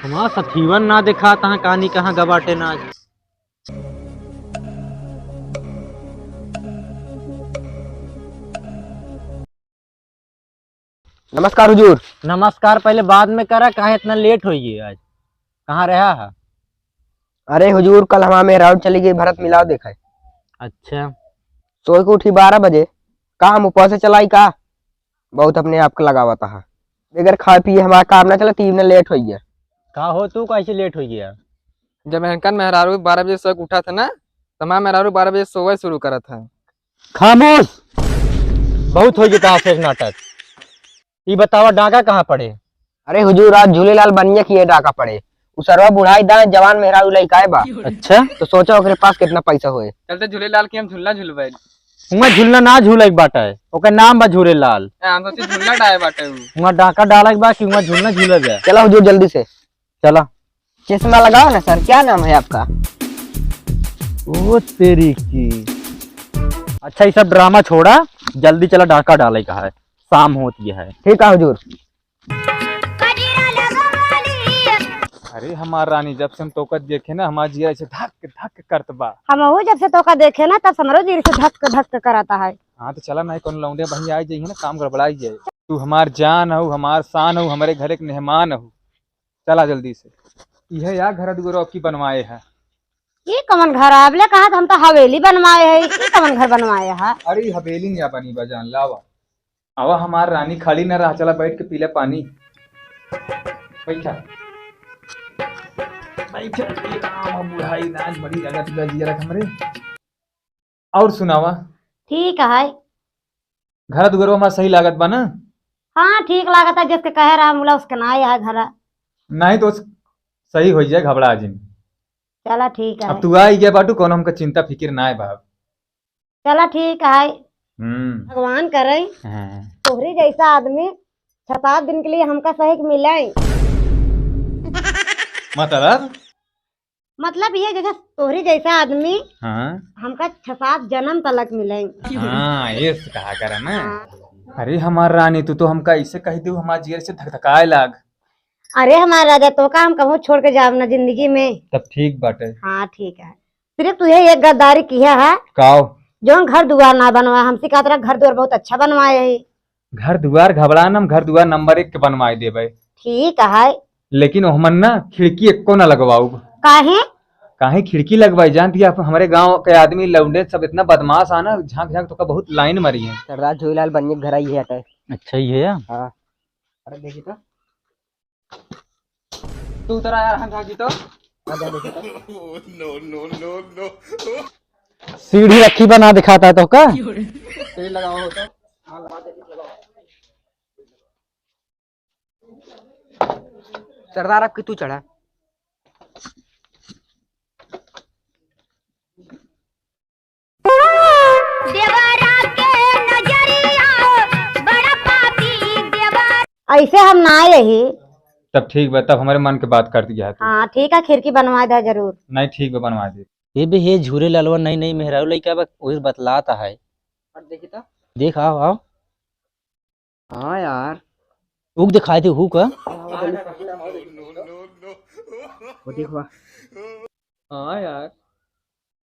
हमारा सथीवन ना दिखा तहाँ कहानी कहाँ गबाटे ना। नमस्कार हुजूर। नमस्कार पहले बाद में करा, काहे इतना लेट हो गई आज? कहाँ रहा है? अरे हुजूर, कल हमारा मेहरारू चली गई भरत मिलाव देखा है। अच्छा, सोच के उठी 12 बजे। का हम ऊपर से चलाई का बहुत अपने आप को लगावा था। बगैर खाए पिए हमारा काम ना चला, 3 दिन लेट हो गया। का हो तू कैसे लेट हो गया? जब मेहनकन मेहरारू 12 बजे सोए के उठा था ना, तो हमारा मेहरारू 12 बजे सोवे शुरू करा था। खामोश, बहुत हो गया शेष नाटक। ये बतावा डाका कहाँ पड़े? अरे हुजूर, आज झूलेलाल बनिया किए डाका पड़े। उसरवा बुढ़ाई दाए जवान मेहरारू लइकाए बा। अच्छा, तो सोचा ओकरे पास कितना पैसा होए। चलते झूलेलाल की हम झूलना झूलबे। उमा झूलना ना झूले के बाटा है, ओकर नाम बा झूलेलाल। हम सोचे झूलना डाए बाटे उ। उमा डाका डाला के बाद कि उमा झूलना झूले जाए। चला हुजूर जल्दी से। चला। चश्मा लगाओ ना सर, क्या नाम है आपका? ओ तेरी की। अच्छा ये सब ड्रामा छोड़ा, जल्दी चला डाका डाले का है, शाम होती है। ठीक है हुजूर। अरे हमार रानी, जब से हम तोकत देखे ना हमार जिया ऐसे धक धक करत बा। हम जब से तोका देखे ना तब समरो जीर से धक धक कराता है। हाँ तो चला, नहीं कौन लौंडे बही आई जाइए ना, काम गड़बड़ाई जाए। तू हमार जान हो, हमार शान हो, हमारे घर एक मेहमान हो। चला जल्दी से। यह या घर दुगरो की बनवाए है। ये कमन घर आबले कहा हम तो हवेली बनवाए है, ये कमन घर बनवाए है। अरे हवेली या बनी बजान लावा। आवा हमार रानी खाली न रहा, चला बैठ के पीले पानी। बैठा बुढ़ाई नाच बड़ी जगह गजिया रख हमरे। और सुनावा, ठीक है। घर दुगरो हमार सही लागत बा ना? हाँ ठीक लागत है, जिसके कहे रहा मुला उसके ना है घर। नहीं तो सही हो जाए, घबरा जिन। चला ठीक है। अब तू आई गया बाटू, कौन हमका चिंता फिक्र ना है बाप। चला ठीक है। हम्म। भगवान करे तोहरी जैसा आदमी 6-7 दिन के लिए हमका सही मिले। मतलब ये जैसे तोहरी जैसा आदमी हाँ हमका 6-7 जन्म तलक मिले। हाँ, ये कहा करा ना। अरे हमार रानी, तू तो हमका ऐसे कह दू, हमार जिगर से धकधकाए लाग। अरे हमारा राजा तो का हम कहूँ छोड़ के जाओ ना जिंदगी में। तब ठीक बाटे। हाँ ठीक है। सिर्फ तुझे एक गद्दारी किया है, काओ? जो घर दुआर ना बनवाया, हमसे कहा तेरा घर दुआर बहुत अच्छा बनवाए है। घर दुआर घबरा न, हम घर दुआर नंबर 1 के बनवाए देबे। ठीक है। लेकिन ओहमन ना खिड़की एको ना लगवाऊ। काहे खिड़की लगवाई? जानती आप हमारे गांव के आदमी लौंडे सब इतना बदमाश आना, झांक झांक तो का बहुत लाइन मरी है। सरदार झूलेलाल बनिया घर आई है। अच्छा ये है। हाँ। अरे देखी तो तू उतर यार, हम झांकी तो। सीढ़ी रखी बना दिखाता है तो का? तेल लगाओ होता। सरदार अब तू चढ़ा। ऐसे हम ना यही। तब ठीक बा, तब हमारे मन के बात कर दिया है तू। हाँ ठीक है, खिड़की बनवा दे जरूर। नहीं ठीक बा, बनवा दे। ये भी है झूरे लालवा नई नई मेहरारू लइका बा, वही बतलाता है। देखी तो। देख आओ आओ। हाँ यार, हुक दिखाई थे हुक। वो देखो। हाँ यार,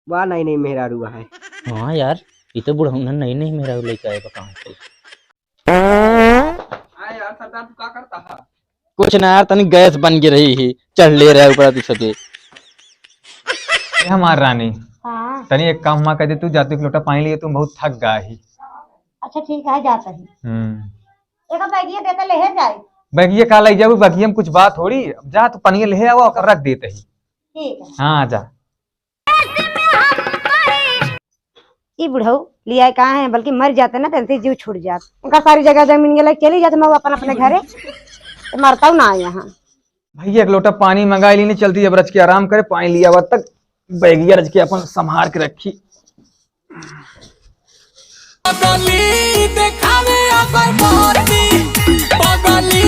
वाह नहीं नहीं मेहरारू है। हाँ यार, ये तो बुढ़ा नई नई मेहरारू लइका है कहाँ से? हाँ यार सरदार, तू क्या करता है? कुछ ना यार, तनी गैस बन के रही है, चढ़ ले रहा है ऊपर पीछे के। हमार रानी, हाँ तनी एक काम कर दे, तू जाते लोटा पानी लिए, तुम बहुत थक गया ही। अच्छा ठीक है, जाता ही। एक बैगिया देते ले जाए। बगिया का लग जाऊ, बगिया में कुछ बात थोड़ी। जा तू पनिया ले आओ और रख देते ही। ठीक है। हाँ जा। ये बुढ़ऊ लिया कहाँ है, बल्कि मर जाते ना तो जीव छूट जात। उनका सारी जगह जमीन गला चली जाते, मैं अपन अपने घरे तो मरता हूँ ना यहाँ। भैया एक लोटा पानी मंगाई ली, चलती जब रच के आराम करे, पानी लिया हुआ तक बैगिया रच के अपन संभाल के रखी। पगली देखावे अगर मोती, पगली